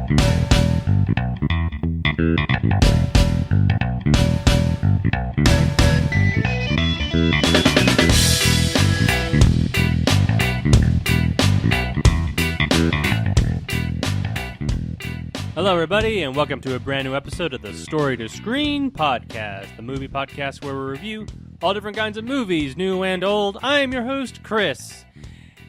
Hello, everybody, and welcome to a brand new episode of the Story to Screen podcast, the movie podcast where we review all different kinds of movies, new and old. I am your host, Chris,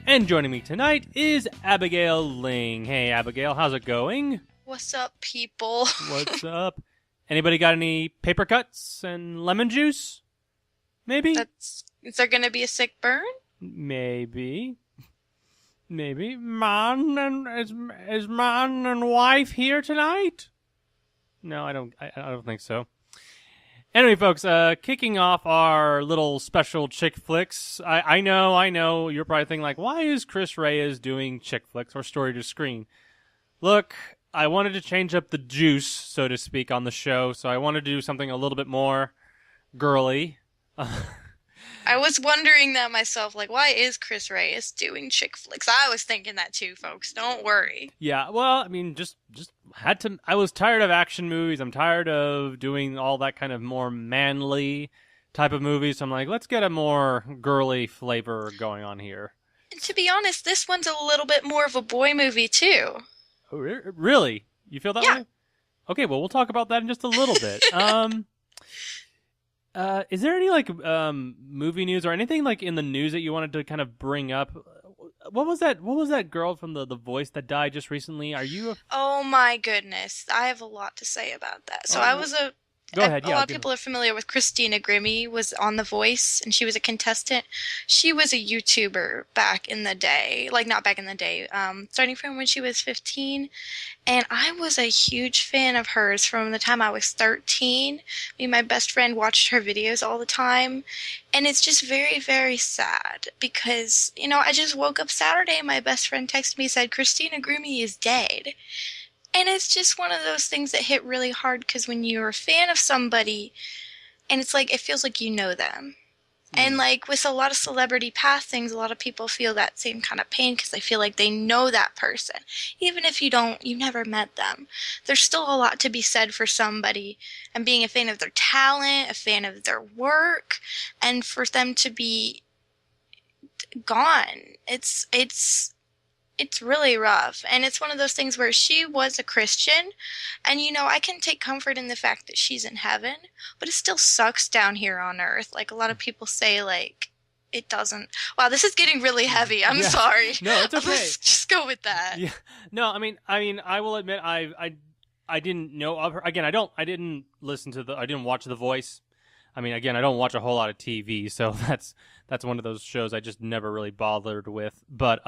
and joining me tonight is Abigail Ling. Hey, Abigail, how's it going? What's up, people? What's up? Anybody got any paper cuts and lemon juice? Maybe? Is there going to be a sick burn? Maybe. Man is man and wife here tonight? No, I don't think so. Anyway, folks, kicking off our little special chick flicks. I know. You're probably thinking like, why is Chris Reyes doing chick flicks or story to screen? Look, I wanted to change up the juice, so to speak, on the show, so I wanted to do something a little bit more girly. I was wondering that myself, like, why is Chris Reyes doing chick flicks? I was thinking that too, folks. Don't worry. Yeah, well, I mean, just had to. I was tired of action movies. I'm tired of doing all that kind of more manly type of movies. So I'm like, let's get a more girly flavor going on here. And to be honest, this one's a little bit more of a boy movie too. Oh, really? You feel that way? Okay, well, we'll talk about that in just a little bit. Is there any movie news or anything like in the news that you wanted to kind of bring up? What was that girl from the Voice that died just recently? Are you? Oh my goodness, I have a lot to say about that. So Go ahead. A lot of people are familiar with Christina Grimmie, was on The Voice, and she was a contestant. She was a YouTuber back in the day, not back in the day, starting from when she was 15. And I was a huge fan of hers from the time I was 13. Me and my best friend watched her videos all the time. And it's just very, very sad because, I just woke up Saturday and my best friend texted me and said, Christina Grimmie is dead. And it's just one of those things that hit really hard because when you're a fan of somebody, and it's like, it feels like you know them. And with a lot of celebrity passings, a lot of people feel that same kind of pain because they feel like they know that person. Even if you never met them. There's still a lot to be said for somebody and being a fan of their talent, a fan of their work, and for them to be gone. It's really rough, and it's one of those things where she was a Christian, and I can take comfort in the fact that she's in heaven, but it still sucks down here on earth. Like a lot of people say, it doesn't. Wow, this is getting really heavy. I'm sorry. No, it's okay. Let's just go with that. Yeah. No, I mean, I will admit, I didn't know of her. Again, I didn't watch The Voice. I mean, again, I don't watch a whole lot of TV, so that's one of those shows I just never really bothered with. But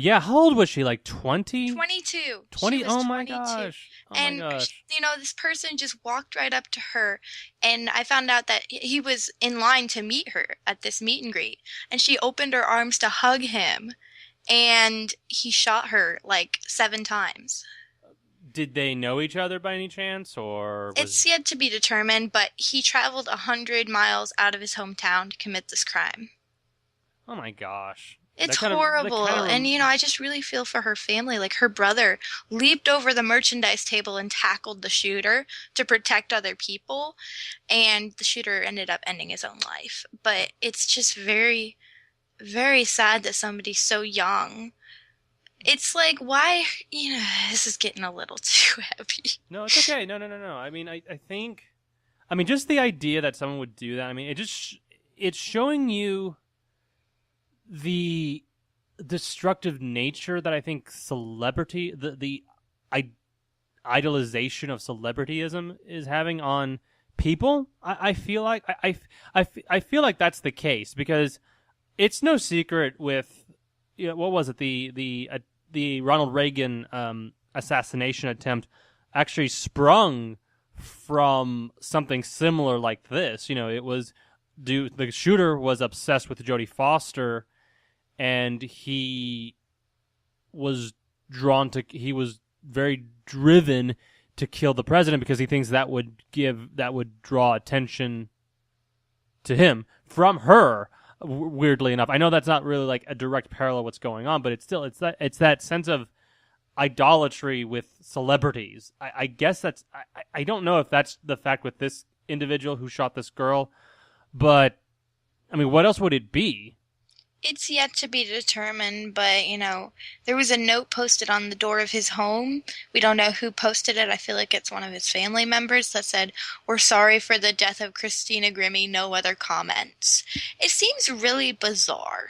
yeah, how old was she? 20? 22. 20? Oh my 22. gosh. And this person just walked right up to her, and I found out that he was in line to meet her at this meet and greet, and she opened her arms to hug him, and he shot her 7 times. Did they know each other by any chance, or? It's yet to be determined, but he traveled 100 miles out of his hometown to commit this crime. Oh my gosh. It's horrible, and I just really feel for her family. Her brother leaped over the merchandise table and tackled the shooter to protect other people, and the shooter ended up ending his own life. But it's just very, very sad that somebody so young. It's why, this is getting a little too heavy. No, it's okay. No. I mean, I think, just the idea that someone would do that, it's showing you the destructive nature that I think celebrity, the idolization of celebrityism is having on people. I feel like I feel like that's the case because it's no secret with what was it, the Ronald Reagan assassination attempt actually sprung from something similar like this. It was the shooter was obsessed with Jodie Foster. And he was very driven to kill the president because he thinks that would draw attention to him from her. Weirdly enough, I know that's not really a direct parallel what's going on, but it's that sense of idolatry with celebrities. I guess that's I don't know if that's the fact with this individual who shot this girl, but I mean, what else would it be? It's yet to be determined, but, there was a note posted on the door of his home. We don't know who posted it. I feel like it's one of his family members that said, "We're sorry for the death of Christina Grimmie. No other comments." It seems really bizarre.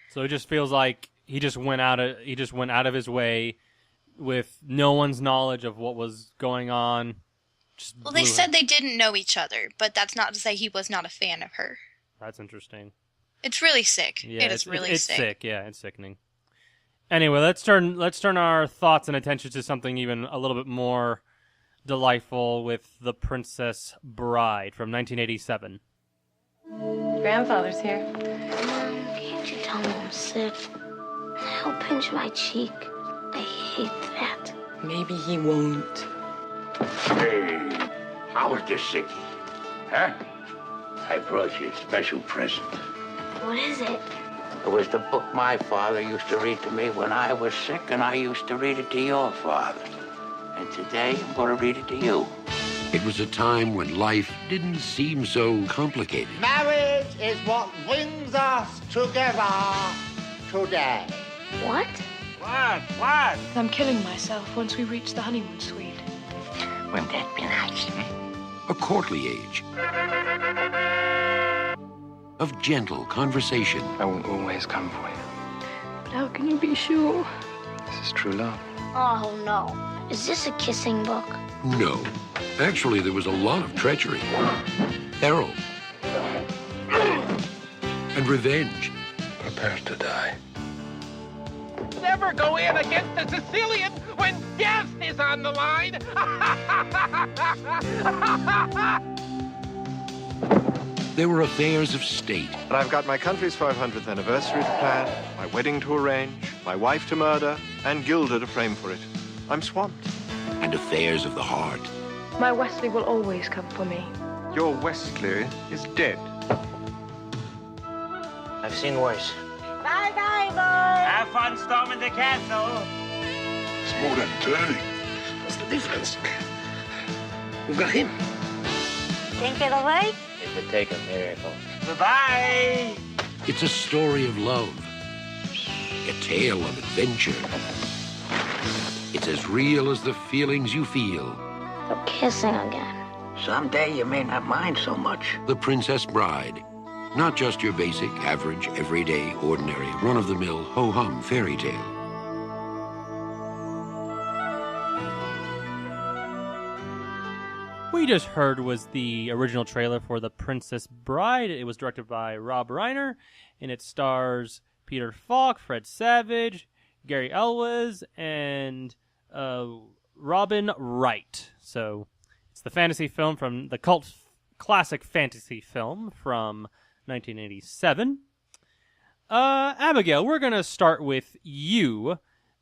So it just feels like he just went out of his way with no one's knowledge of what was going on. Well, they said they didn't know each other, but that's not to say he was not a fan of her. That's interesting. It's really sick. Yeah, it's really it's sick. Sick. Yeah, it's sickening. Anyway, let's turn our thoughts and attention to something even a little bit more delightful with The Princess Bride from 1987. Grandfather's here. Mom, can't you tell me I'm sick? He'll pinch my cheek. I hate that. Maybe he won't. Hey, how was this sickie? Huh? I brought you a special present. What is it? It was the book my father used to read to me when I was sick, and I used to read it to your father. And today, I'm going to read it to you. It was a time when life didn't seem so complicated. Marriage is what brings us together today. What? What? I'm killing myself once we reach the honeymoon suite. Wouldn't that be nice, A courtly age of gentle conversation. I will always come for you. But how can you be sure? This is true love. Oh, no. Is this a kissing book? No. Actually, there was a lot of treachery, peril, and revenge. Prepare to die. Never go in against a Sicilian when death is on the line. There were affairs of state. But I've got my country's 500th anniversary to plan, my wedding to arrange, my wife to murder, and Gilda to frame for it. I'm swamped. And affairs of the heart. My Wesley will always come for me. Your Wesley is dead. I've seen worse. Bye-bye, boy. Have fun storming the castle. It's more than turning. What's the difference? We've got him. Think it'll work? It would take a miracle. Goodbye. It's a story of love. A tale of adventure. It's as real as the feelings you feel. We're kissing again. Someday you may not mind so much. The Princess Bride. Not just your basic, average, everyday, ordinary, run-of-the-mill, ho-hum fairy tale. We just heard was the original trailer for The Princess Bride. It was directed by Rob Reiner, and it stars Peter Falk, Fred Savage, Gary Elwes, and Robin Wright. So it's the fantasy film from the cult classic fantasy film from 1987. Abigail, we're going to start with you.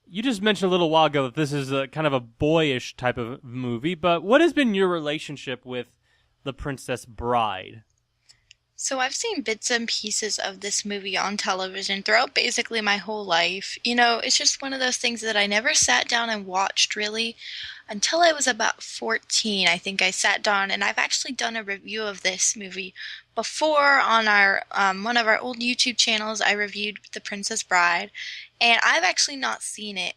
You just mentioned a little while ago that this is a kind of a boyish type of movie, but what has been your relationship with The Princess Bride? So I've seen bits and pieces of this movie on television throughout basically my whole life. It's just one of those things that I never sat down and watched really until I was about 14. I think I sat down, and I've actually done a review of this movie before on our one of our old YouTube channels. I reviewed The Princess Bride, and I've actually not seen it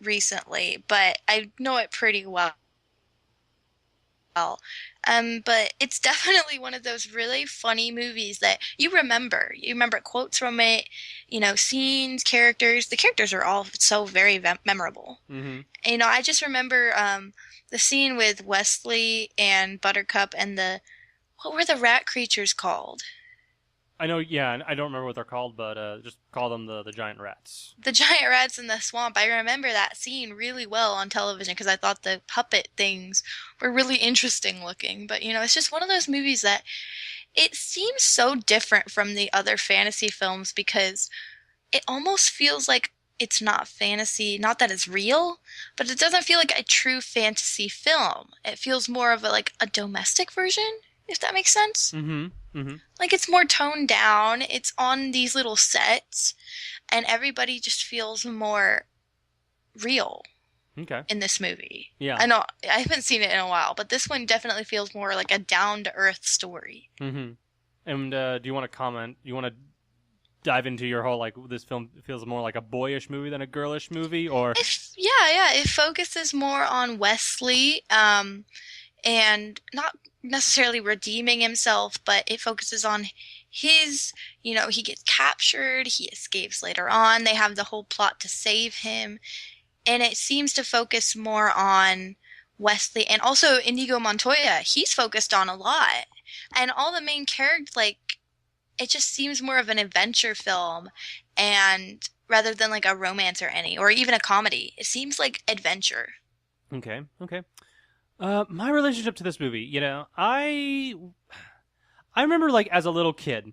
recently, but I know it pretty well. But it's definitely one of those really funny movies that you remember. You remember quotes from it, scenes, characters. The characters are all so very memorable. Mm-hmm. I just remember the scene with Wesley and Buttercup and what were the rat creatures called? I know, yeah, I don't remember what they're called, but just call them the giant rats. The giant rats in the swamp. I remember that scene really well on television because I thought the puppet things were really interesting looking. But, it's just one of those movies that it seems so different from the other fantasy films because it almost feels like it's not fantasy. Not that it's real, but it doesn't feel like a true fantasy film. It feels more of a domestic version, if that makes sense. Mm-hmm. Mm-hmm. Like, it's more toned down. It's on these little sets, and everybody just feels more real Okay. in this movie. Yeah. I know I haven't seen it in a while, but this one definitely feels more like a down-to-earth story. Mm-hmm. And do you want to comment? You want to dive into your whole, like, this film feels more like a boyish movie than a girlish movie, or? Yeah. It focuses more on Wesley, and not necessarily redeeming himself, but it focuses on his, he gets captured, he escapes later on, they have the whole plot to save him, and it seems to focus more on Wesley, and also Inigo Montoya, he's focused on a lot, and all the main characters, like, it just seems more of an adventure film, and rather than like a romance or even a comedy, it seems like adventure. Okay. My relationship to this movie, I remember, like, as a little kid,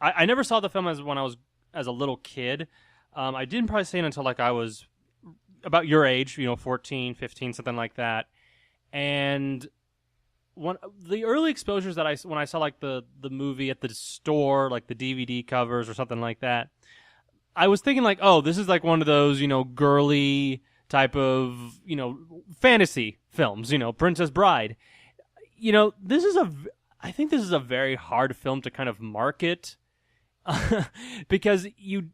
I never saw the film when I was as a little kid. I didn't probably see it until, like, I was about your age, 14, 15, something like that. And the early exposures that when I saw, like, the movie at the store, like the DVD covers or something like that, I was thinking, like, oh, this is like one of those, girly type of, fantasy films, Princess Bride. I think this is a very hard film to kind of market because you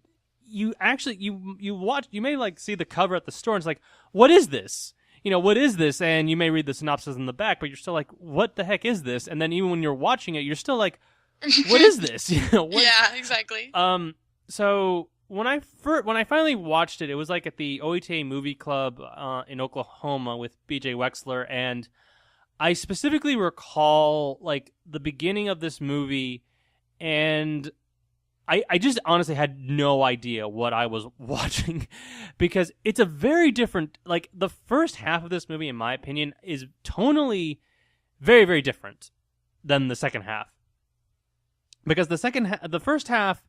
may, like, see the cover at the store and it's like, what is this? What is this? And you may read the synopsis in the back, but you're still like, what the heck is this? And then even when you're watching it, you're still like, what is this? Yeah, exactly. So when I finally watched it, it was like at the OETA Movie Club in Oklahoma with BJ Wexler, and I specifically recall, like, the beginning of this movie, and I just honestly had no idea what I was watching because it's a very different, like, the first half of this movie, in my opinion, is tonally very, very different than the second half. Because the first half,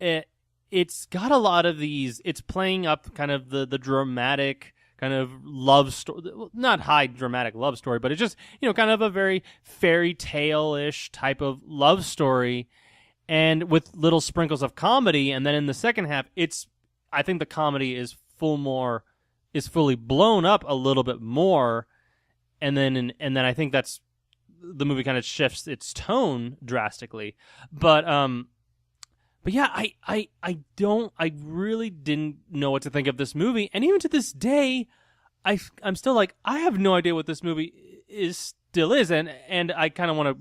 it's got a lot of these, it's playing up kind of the dramatic kind of love story, not high dramatic love story, but it's just, kind of a very fairy tale-ish type of love story, and with little sprinkles of comedy. And then in the second half, I think the comedy is fully blown up a little bit more, and then I think that's the movie kind of shifts its tone drastically. But yeah, I really didn't know what to think of this movie, and even to this day, I'm still like, I have no idea what this movie still is, and I kind of want to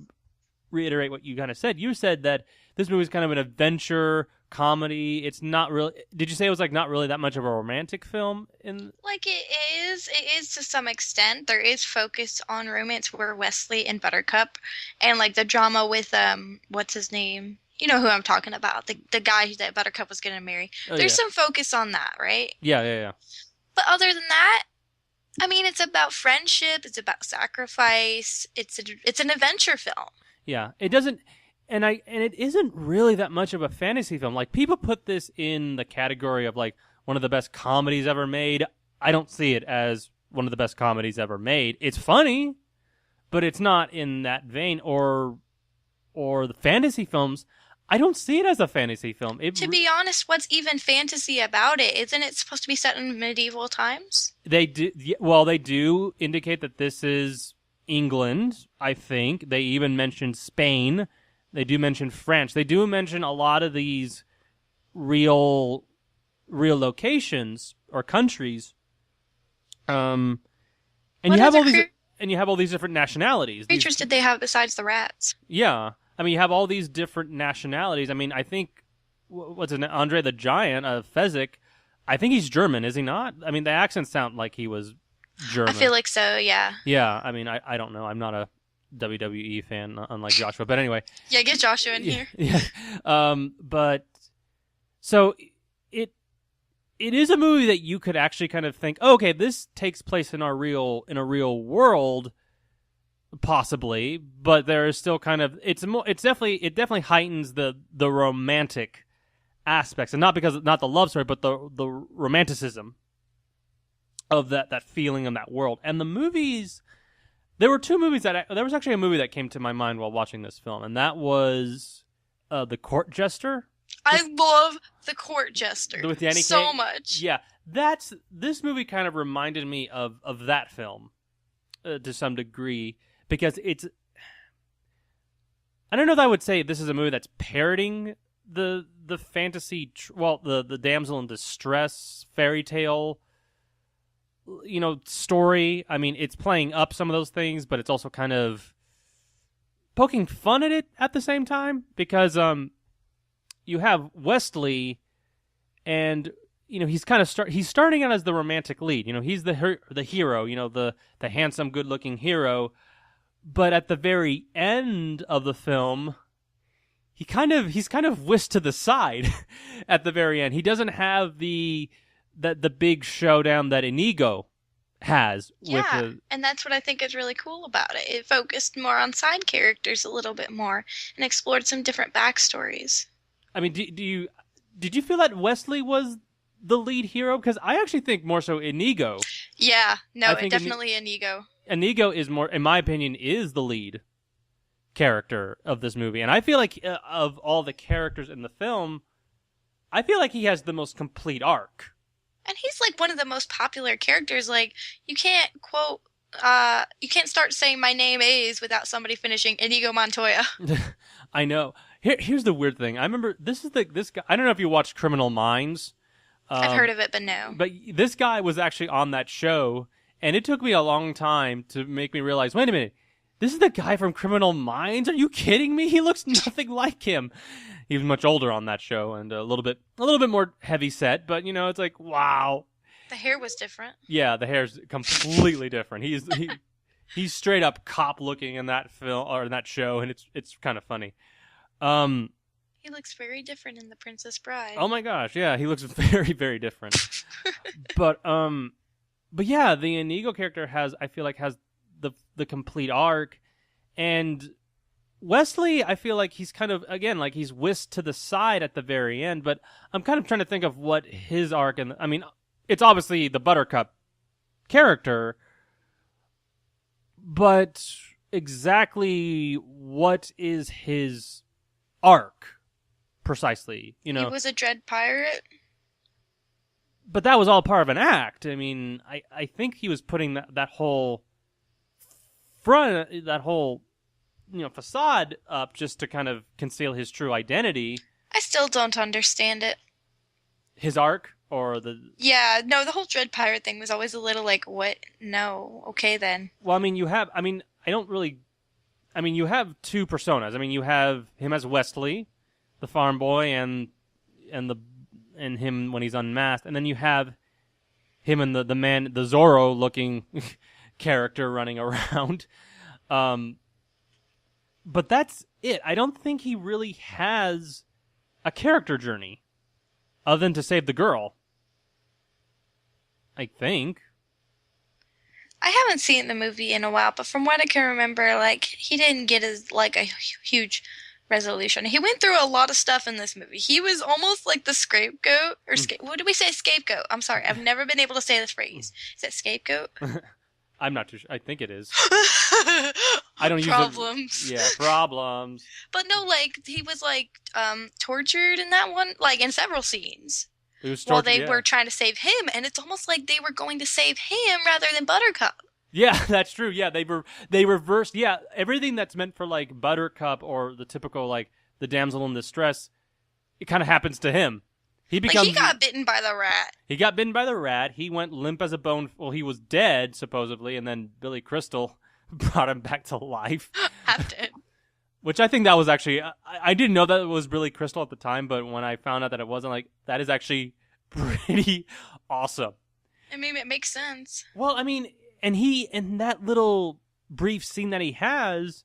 reiterate what you kind of said. You said that this movie is kind of an adventure comedy. It's not really. Did you say it was, like, not really that much of a romantic film? Like, it is to some extent. There is focus on romance where Wesley and Buttercup, and, like, the drama with what's his name? You know who I'm talking about. The guy that Buttercup was going to marry. There's some focus on that, right? Yeah. But other than that, I mean, it's about friendship. It's about sacrifice. It's an adventure film. Yeah, it doesn't, and it isn't really that much of a fantasy film. Like, people put this in the category of, like, one of the best comedies ever made. I don't see it as one of the best comedies ever made. It's funny, but it's not in that vein. Or the fantasy films, I don't see it as a fantasy film. To be honest, what's even fantasy about it? Isn't it supposed to be set in medieval times? They do indicate that this is England, I think. They even mention Spain. They do mention France. They do mention a lot of these real locations or countries. And you have all these different nationalities. Creatures did they have besides the rats? Yeah. I mean, you have all these different nationalities. I mean, I think, what's his name? Andre the Giant of Fezzik, I think he's German, is he not? I mean, the accents sound like he was German. I feel like so, yeah. Yeah, I mean, I don't know. I'm not a WWE fan, unlike Joshua. But anyway. Yeah, get Joshua in here. Yeah. But, so, it is a movie that you could actually kind of think, oh, okay, this takes place in a real world, possibly, but there is still kind of, it definitely heightens the romantic aspects, and not the love story, but the romanticism of that feeling in that world. And the movies, there were two movies there was actually a movie that came to my mind while watching this film, and that was The Court Jester. I love the court jester with Danny so Kaye. much. Yeah, this movie kind of reminded me of that film to some degree, because it's. I don't know if I would say this is a movie that's parroting the fantasy, the damsel in distress fairy tale, story. I mean, it's playing up some of those things, but it's also kind of poking fun at it at the same time, because you have Wesley, and he's kind of he's starting out as the romantic lead. He's the hero, the handsome, good-looking hero. But at the very end of the film, he's kind of whisked to the side at the very end. He doesn't have the big showdown that Inigo has. Yeah, and that's what I think is really cool about it. It focused more on side characters a little bit more and explored some different backstories. I mean, did you feel that Wesley was the lead hero? Because I actually think more so Inigo. Yeah, no, definitely Inigo. Inigo is more, in my opinion, is the lead character of this movie. And I feel like of all the characters in the film, I feel like he has the most complete arc. And he's like one of the most popular characters. Like, you can't start saying my name is without somebody finishing Inigo Montoya. I know. Here's the weird thing. I remember this guy. I don't know if you watched Criminal Minds. I've heard of it, but no. But this guy was actually on that show, and it took me a long time to make me realize, wait a minute, this is the guy from Criminal Minds? Are you kidding me? He looks nothing like him. He was much older on that show and a little bit more heavy set, but it's like, wow. The hair was different. Yeah, the hair's completely different. He's straight up cop looking in that film or in that show, and it's kind of funny. He looks very different in The Princess Bride. Oh my gosh, yeah, he looks very, very different. But yeah, the Inigo character I feel like has the complete arc, and Wesley, I feel like he's kind of, again, like he's whisked to the side at the very end, but I'm kind of trying to think of what his arc, and I mean, it's obviously the Buttercup character, but exactly what is his arc precisely? He was a dread pirate. But that was all part of an act. I mean, I think he was putting that whole facade up just to kind of conceal his true identity. I still don't understand it. His arc, or the... Yeah, no, the whole dread pirate thing was always a little like, what? No, okay then. Well, you have two personas. I mean, you have him as Wesley, the farm boy, and him when he's unmasked, and then you have him and the Zorro looking character running around. But that's it. I don't think he really has a character journey other than to save the girl. I think. I haven't seen the movie in a while, but from what I can remember, like, he didn't get a huge resolution. He went through a lot of stuff in this movie. He was almost like the scapegoat, or what do we say, scapegoat? I'm sorry, I've never been able to say this phrase. Is that scapegoat? I'm not too sure. I think it is. I don't problems. Yeah, problems. But no, like, he was tortured in that one, like in several scenes. While they were trying to save him, and it's almost like they were going to save him rather than Buttercup. Yeah, that's true. Yeah, they reversed. Yeah, everything that's meant for like Buttercup or the typical like the damsel in distress, it kind of happens to him. He got bitten by the rat. He got bitten by the rat. He went limp as a bone. Well, he was dead supposedly, and then Billy Crystal brought him back to life. Half dead. Which I think that was actually, I didn't know that it was Billy Crystal at the time, but when I found out that it wasn't, like, that is actually pretty awesome. I mean, it makes sense. Well, I mean, and in that little brief scene that he has,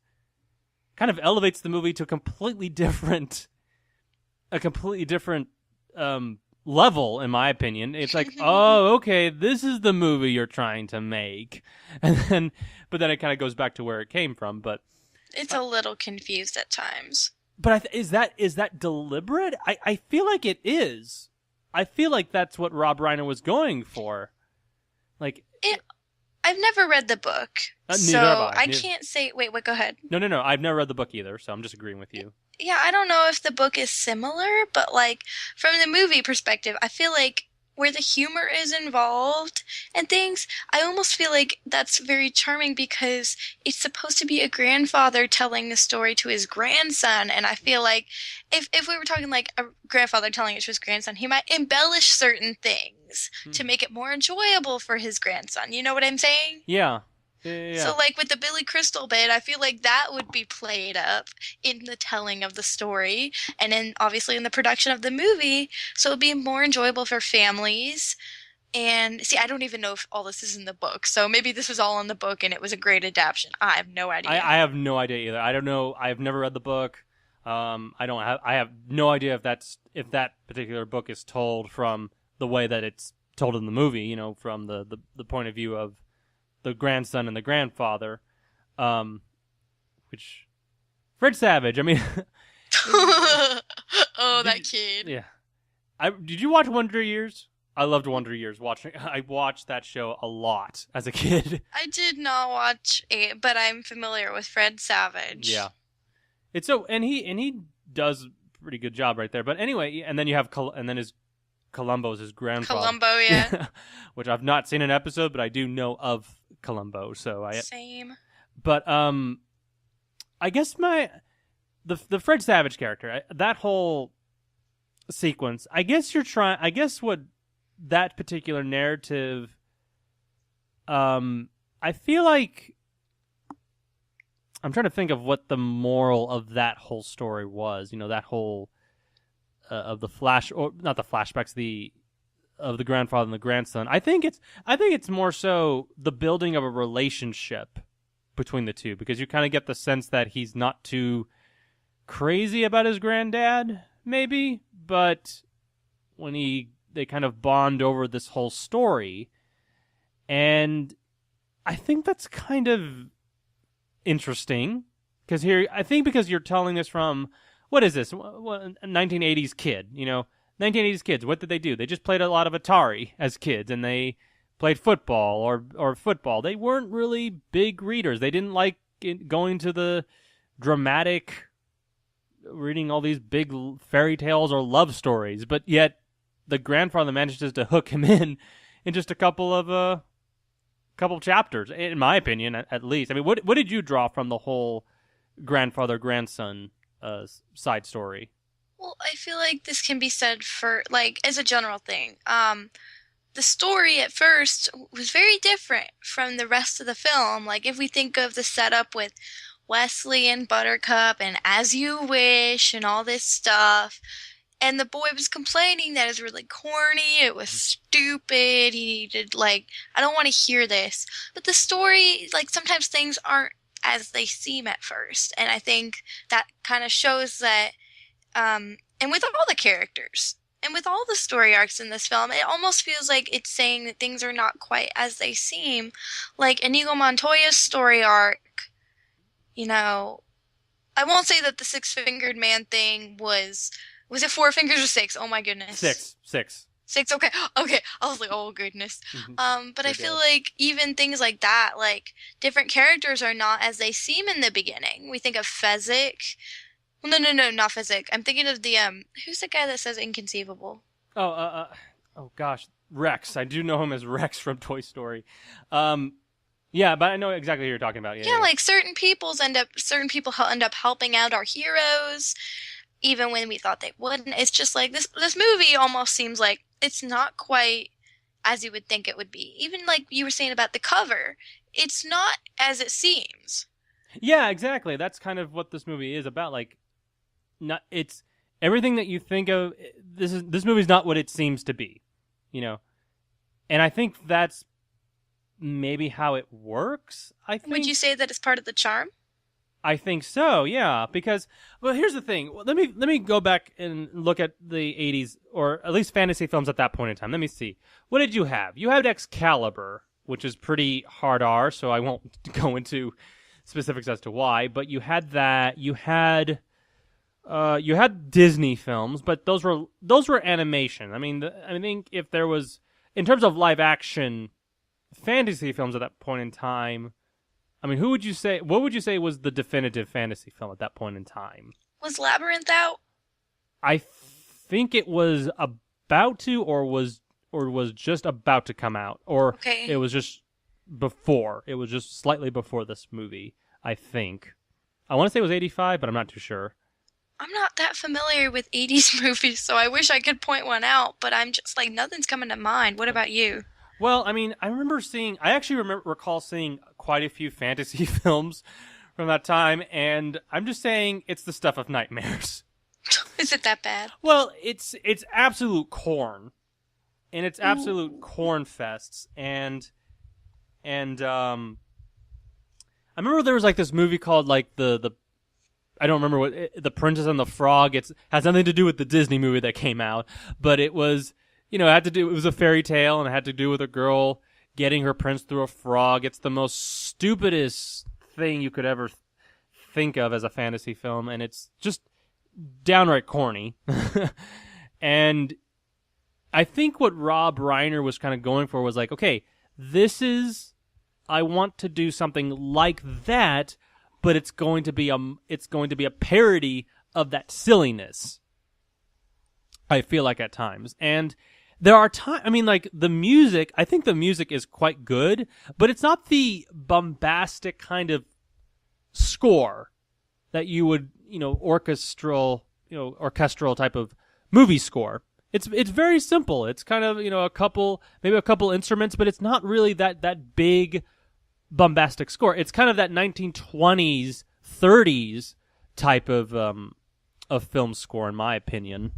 kind of elevates the movie to a completely different level, in my opinion. It's like, oh, okay, this is the movie you're trying to make. But then it kind of goes back to where it came from, but... It's a little confused at times. But is that deliberate? I feel like it is. I feel like that's what Rob Reiner was going for. Like I've never read the book, neither so have I. Can't say. Wait, go ahead. No. I've never read the book either, so I'm just agreeing with you. Yeah, I don't know if the book is similar, but like from the movie perspective, I feel like where the humor is involved and things, I almost feel like that's very charming because it's supposed to be a grandfather telling the story to his grandson, and I feel like if we were talking like a grandfather telling it to his grandson, he might embellish certain things to make it more enjoyable for his grandson. You know what I'm saying? Yeah. Yeah. So, like with the Billy Crystal bit, I feel like that would be played up in the telling of the story, and then obviously in the production of the movie. So it'd be more enjoyable for families. And see, I don't even know if all this is in the book. So maybe this was all in the book, and it was a great adaptation. I have no idea. I have no idea either. I don't know. I've never read the book. I have no idea if that particular book is told from the way that it's told in the movie. You know, from the point of view of the grandson and the grandfather, which Fred Savage. I mean, oh, that kid. Yeah. Did you watch Wonder Years? I loved Wonder Years. I watched that show a lot as a kid. I did not watch it, but I'm familiar with Fred Savage. Yeah. It's and he does a pretty good job right there. But anyway, and then you have his Columbo's his grandfather. Columbo, yeah. Which I've not seen an episode, but I do know of Columbo. So Same. But I guess the Fred Savage character, that whole sequence. I guess what that particular narrative. I feel like I'm trying to think of what the moral of that whole story was. You know, that whole of the not the flashbacks, of the grandfather and the grandson. I think it's more so the building of a relationship between the two, because you kind of get the sense that he's not too crazy about his granddad, maybe, but when they kind of bond over this whole story, and I think that's kind of interesting, because you're telling this from, what is this? What, a 1980s kid, you know? 1980s kids, what did they do? They just played a lot of Atari as kids, and they played football or football. They weren't really big readers. They didn't like going to the dramatic, reading all these big fairy tales or love stories, but yet the grandfather manages to hook him in just a couple chapters, in my opinion, at least. I mean, what did you draw from the whole grandfather-grandson side story? Well, I feel like this can be said for, like, as a general thing. The story at first was very different from the rest of the film. Like, if we think of the setup with Wesley and Buttercup and As You Wish and all this stuff, and the boy was complaining that it was really corny, it was stupid, he needed, like, I don't want to hear this. But the story, like, sometimes things aren't as they seem at first. And I think that kind of shows that, and with all the characters, and with all the story arcs in this film, it almost feels like it's saying that things are not quite as they seem. Like Inigo Montoya's story arc, you know, I won't say that the six-fingered man thing was it 4 fingers or 6? Oh my goodness. 6. 6, okay. I was like, oh goodness. But I feel like even things like that, like different characters are not as they seem in the beginning. We think of Fezzik. Well, no, not Fezzik. I'm thinking of the who's the guy that says inconceivable? Oh gosh, Rex. I do know him as Rex from Toy Story. Yeah, but I know exactly who you're talking about. Yeah, like certain people end up helping out our heroes, even when we thought they wouldn't. It's just like this movie almost seems like it's not quite as you would think it would be. Even like you were saying about the cover, it's not as it seems. Yeah, exactly. That's kind of what this movie is about. Like, it's everything that you think of. This movie's not what it seems to be, you know. And I think that's maybe how it works. Would you say that it's part of the charm? I think so, yeah. Because, well, here's the thing. Let me go back and look at the 80s, or at least fantasy films at that point in time. Let me see. What did you have? You had Excalibur, which is pretty hard R, so I won't go into specifics as to why. But you had that. You had Disney films, but those were animation. I mean, I think if there was, in terms of live action fantasy films at that point in time, I mean, what would you say was the definitive fantasy film at that point in time? Was Labyrinth out? I think it was about to, or was just about to come out, or Okay. it was just before. It was just slightly before this movie, I think. I want to say it was 85, but I'm not too sure. I'm not that familiar with 80s movies, so I wish I could point one out, but I'm just like, nothing's coming to mind. What about you? Well, I mean, I actually recall seeing quite a few fantasy films from that time, and I'm just saying it's the stuff of nightmares. Is it that bad? Well, it's absolute corn, and it's absolute corn fests, and I remember there was like this movie called like the I don't remember what the Princess and the Frog. It has nothing to do with the Disney movie that came out, but it was it was a fairy tale, and it had to do with a girl getting her prince through a frog. It's the most stupidest thing you could ever think of as a fantasy film, and it's just downright corny. And I think what Rob Reiner was kind of going for was like, okay, I want to do something like that, but it's going to be a parody of that silliness. I feel like at times. And there are times, I mean, like the music, I think the music is quite good, but it's not the bombastic kind of score that you would, orchestral type of movie score. It's very simple. It's kind of, maybe a couple instruments, but it's not really that big bombastic score. It's kind of that 1920s, 30s type of film score, in my opinion.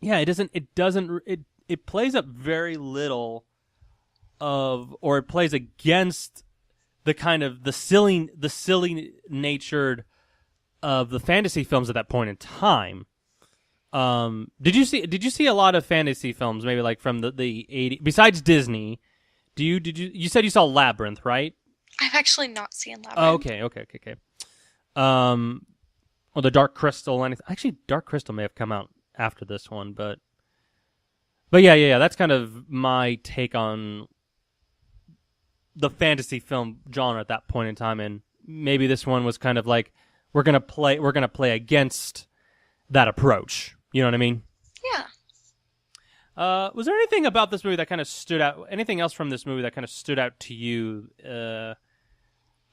It plays up very little or it plays against the kind of the silly natured of the fantasy films at that point in time. Did you see a lot of fantasy films, maybe like from the 80s, besides Disney? You said you saw Labyrinth, right? I've actually not seen Labyrinth. Oh, okay. Or the Dark Crystal, anything. Actually, Dark Crystal may have come out after this one, but yeah, that's kind of my take on the fantasy film genre at that point in time, and maybe this one was kind of like we're gonna play against that approach. You know what I mean? Yeah. Was there anything about this movie that kind of stood out? Anything else from this movie that kind of stood out to you?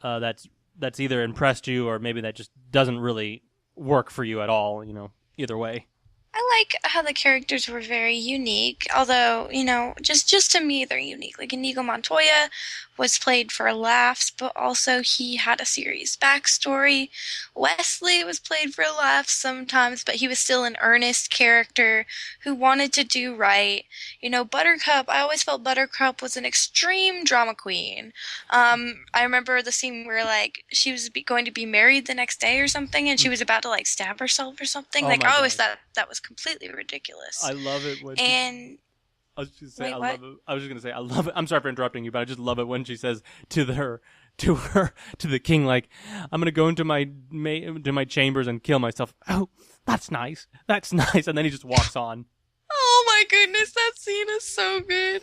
That's either impressed you or maybe that just doesn't really work for you at all. Either way. I like how the characters were very unique, although, just to me, they're unique. Like, Inigo Montoya was played for laughs, but also he had a serious backstory. Wesley was played for laughs sometimes, but he was still an earnest character who wanted to do right. Buttercup, I always felt Buttercup was an extreme drama queen. I remember the scene where, like, she was going to be married the next day or something, and she was about to, like, stab herself or something. Oh, like, I always thought that was completely ridiculous. I love it when I was just saying, I was just gonna say, I love it. I'm sorry for interrupting you, but I just love it when she says to the king, like, I'm gonna go into my chambers and kill myself. Oh, that's nice. And then he just walks on. Oh my goodness, that scene is so good.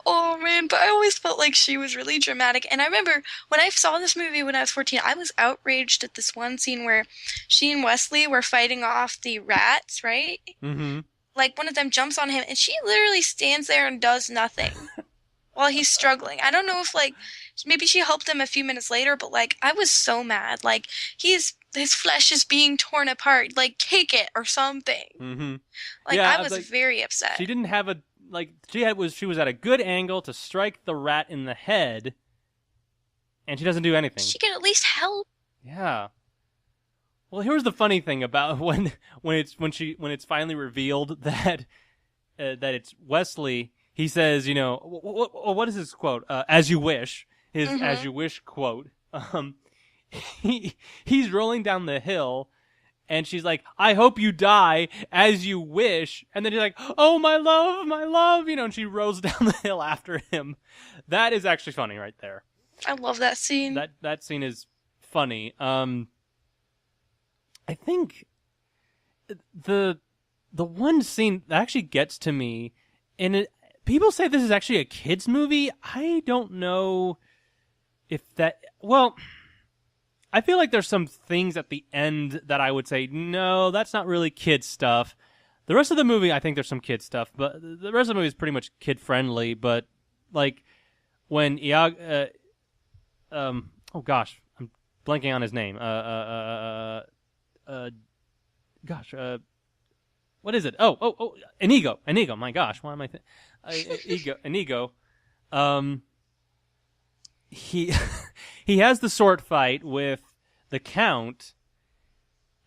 Oh man, but I always felt like she was really dramatic. And I remember when I saw this movie when I was 14, I was outraged at this one scene where she and Wesley were fighting off the rats, right? Mm-hmm. Like, one of them jumps on him, and she literally stands there and does nothing while he's struggling. I don't know if, like, maybe she helped him a few minutes later, but, like, I was so mad. Like, his flesh is being torn apart. Like, take it or something. Mm-hmm. Like, yeah, I was very upset. She didn't have she was at a good angle to strike the rat in the head, and she doesn't do anything. She can at least help. Yeah. Well, here's the funny thing about when it's finally revealed that it's Wesley. He says, what is his quote? As you wish. His "as you wish" quote. He's rolling down the hill, and she's like, "I hope you die as you wish." And then he's like, "Oh, my love," and she rolls down the hill after him. That is actually funny right there. I love that scene. That scene is funny. I think the one scene that actually gets to me, and people say this is actually a kid's movie. I don't know if that. Well, I feel like there's some things at the end that I would say, no, that's not really kid stuff. The rest of the movie, I think there's some kid stuff, but the rest of the movie is pretty much kid friendly. But like when oh gosh, I'm blanking on his name. What is it? Oh, Inigo. My gosh, why am I Inigo. He he has the sword fight with the Count,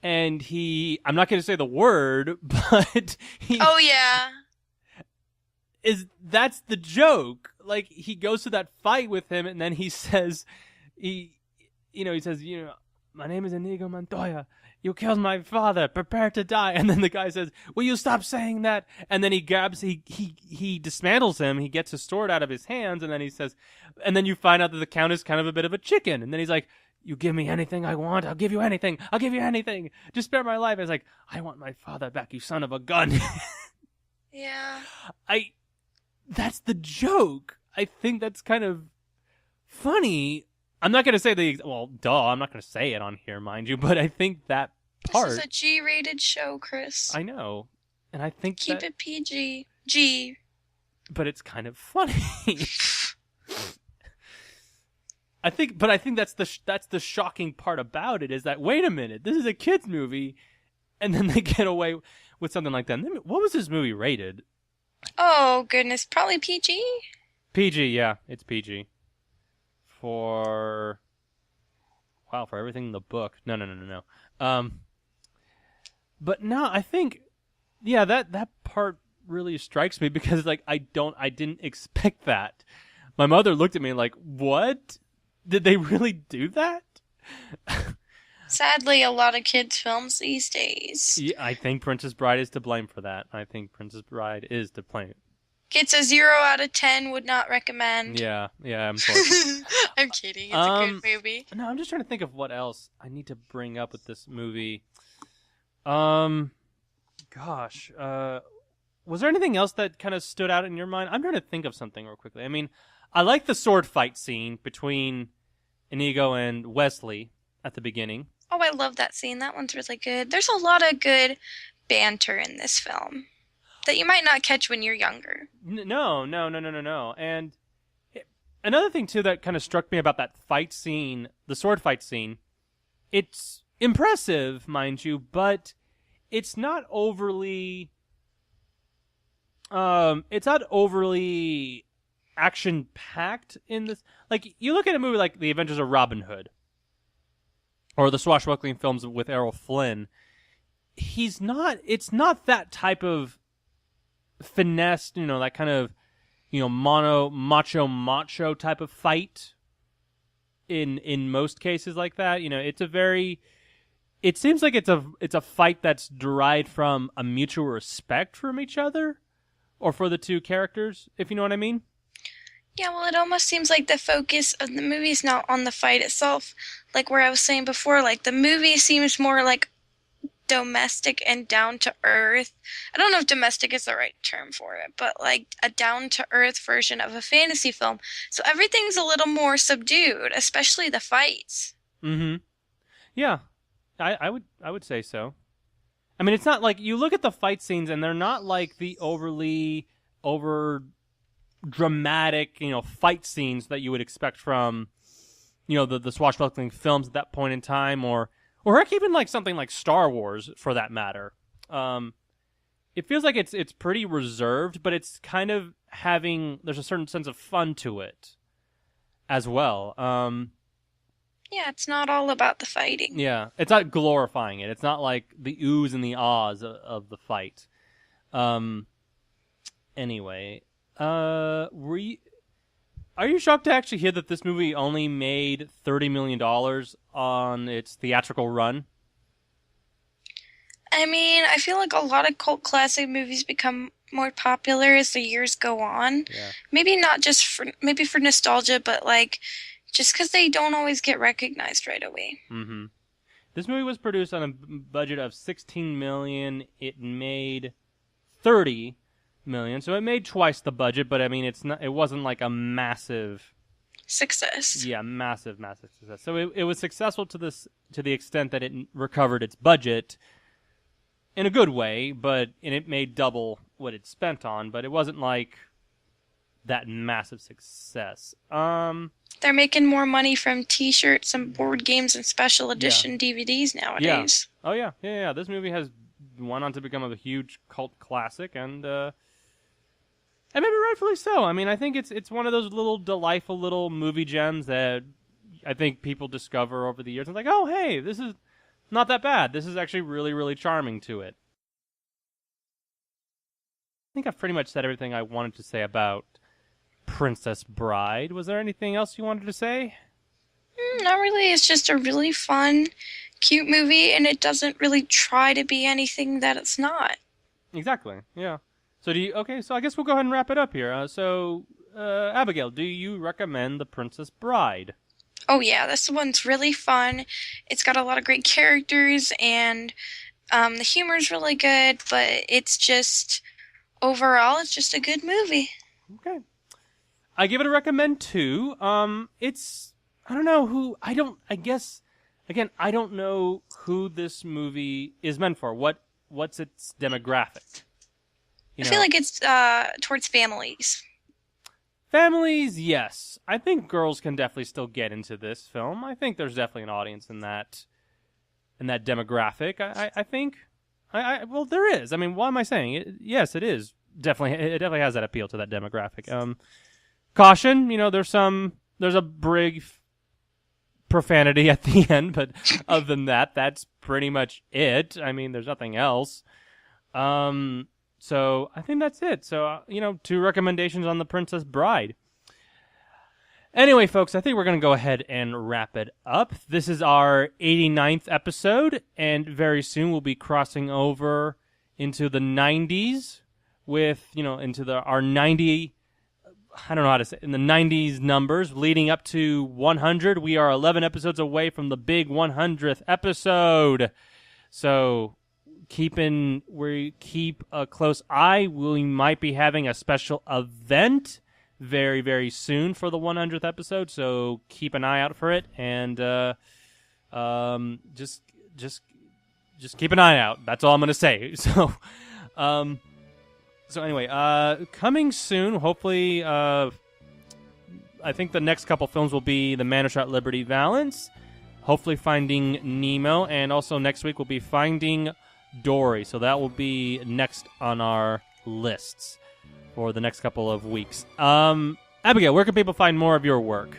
and I'm not going to say the word, but oh yeah, that's the joke. Like, he goes to that fight with him, and then he says, my name is Inigo Montoya. You killed my father. Prepare to die. And then the guy says, will you stop saying that? And then he dismantles him. He gets his sword out of his hands. And then he says, and then you find out that the Count is kind of a bit of a chicken. And then he's like, you give me anything I want. I'll give you anything. I'll give you anything. Just spare my life. It's like, I want my father back, you son of a gun. Yeah. That's the joke. I think that's kind of funny. I'm not going to say I'm not going to say it on here, mind you, but I think that part... This is a G-rated show, Chris. I know, and I think Keep it PG. G. But it's kind of funny. I think that's the shocking part about it, is that, wait a minute, this is a kid's movie, and then they get away with something like that. What was this movie rated? Oh, goodness, probably PG? PG, yeah, it's PG. For everything in the book. No. But no, I think, yeah, that part really strikes me, because like I didn't expect that. My mother looked at me like, what? Did they really do that? Sadly, a lot of kids' films these days. Yeah, I think Princess Bride is to blame for that. Gets a 0 out of 10, would not recommend. Yeah, I'm I'm kidding. It's a good movie. No, I'm just trying to think of what else I need to bring up with this movie. Was there anything else that kind of stood out in your mind? I'm trying to think of something real quickly. I mean, I like the sword fight scene between Inigo and Wesley at the beginning. Oh, I love that scene. That one's really good. There's a lot of good banter in this film that you might not catch when you're younger. No. And another thing, too, that kind of struck me about that fight scene, the sword fight scene, it's impressive, mind you, but it's not overly action-packed in this. Like, you look at a movie like The Adventures of Robin Hood, or the swashbuckling films with Errol Flynn, it's not that type of finesse, that kind of, macho type of fight in most cases like that. It seems like it's a fight that's derived from a mutual respect from each other, or for the two characters, if you know what I mean. Yeah, well, it almost seems like the focus of the movie is not on the fight itself. Like where I was saying before, like the movie seems more like domestic and down to earth. I don't know if domestic is the right term for it, but like a down to earth version of a fantasy film. So everything's a little more subdued, especially the fights. Mm-hmm. Yeah, I would say so. I mean, it's not like you look at the fight scenes and they're not like the over dramatic, fight scenes that you would expect from, the swashbuckling films at that point in time, or even like something like Star Wars for that matter. It feels like it's pretty reserved, but it's kind of there's a certain sense of fun to it as well. Yeah, it's not all about the fighting. Yeah, it's not glorifying it. It's not like the oohs and the ahs of the fight. Anyway, are you shocked to actually hear that this movie only made $30 million on its theatrical run? I mean, I feel like a lot of cult classic movies become more popular as the years go on. Yeah. Maybe not just for nostalgia, but like just because they don't always get recognized right away. Mm-hmm. This movie was produced on a budget of $16 million. It made $30 million, so it made twice the budget. But I mean, it wasn't like a massive success. Yeah, massive success. So it was successful to the extent that it recovered its budget in a good way, and it made double what it spent on, but it wasn't like that massive success. They're making more money from T-shirts and board games and special edition DVDs nowadays. Yeah. Oh yeah. This movie has went on to become a huge cult classic, and maybe rightfully so. I mean, I think it's one of those little delightful little movie gems that I think people discover over the years. It's like, oh hey, this is not that bad. This is actually really, really charming to it. I think I've pretty much said everything I wanted to say about Princess Bride. Was there anything else you wanted to say? Not really. It's just a really fun, cute movie, and it doesn't really try to be anything that it's not. Exactly. Yeah. So so I guess we'll go ahead and wrap it up here. Abigail, do you recommend The Princess Bride? Oh yeah, this one's really fun. It's got a lot of great characters, and the humor's really good, but overall, it's just a good movie. Okay. I give it a recommend too. I don't know I don't know who this movie is meant for. What's its demographic? I feel like it's towards families. Families, yes. I think girls can definitely still get into this film. I think there's definitely an audience in that demographic. I think. Well, there is. I mean, what am I saying? Yes, it is. It definitely has that appeal to that demographic. Caution, there's a brig profanity at the end, but other than that, that's pretty much it. I mean, there's nothing else. So I think that's it. So, 2 recommendations on The Princess Bride. Anyway, folks, I think we're going to go ahead and wrap it up. This is our 89th episode, and very soon we'll be crossing over into the 90s with, our 90, I don't know how to say, in the 90s numbers, leading up to 100. We are 11 episodes away from the big 100th episode. So we keep a close eye. We might be having a special event very, very soon for the 100th episode, so keep an eye out for it, and just keep an eye out. That's all I'm going to say. So anyway, coming soon, hopefully, I think the next couple films will be The Man Who Shot Liberty Valance, hopefully Finding Nemo, and also next week we'll be Finding Dory, so that will be next on our lists for the next couple of weeks. Abigail, where can people find more of your work?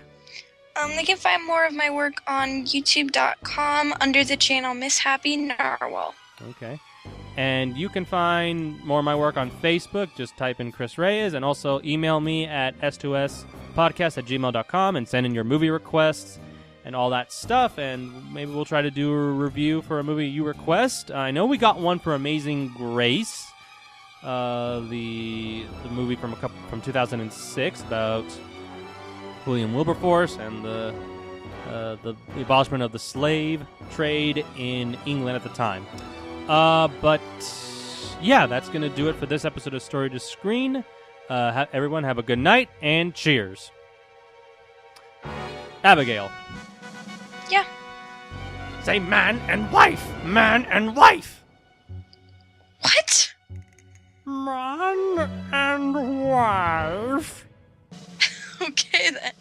They can find more of my work on youtube.com under the channel Miss Happy Narwhal. Okay. And you can find more of my work on Facebook. Just type in Chris Reyes, and also email me at s2spodcast@gmail.com and send in your movie requests and all that stuff, and maybe we'll try to do a review for a movie you request. I know we got one for Amazing Grace, the movie from 2006 about William Wilberforce and the abolishment of the slave trade in England at the time. But yeah, that's gonna do it for this episode of Story to Screen. Everyone have a good night and cheers. Abigail. Yeah. Say man and wife! Man and wife! What? Man and wife. Okay then.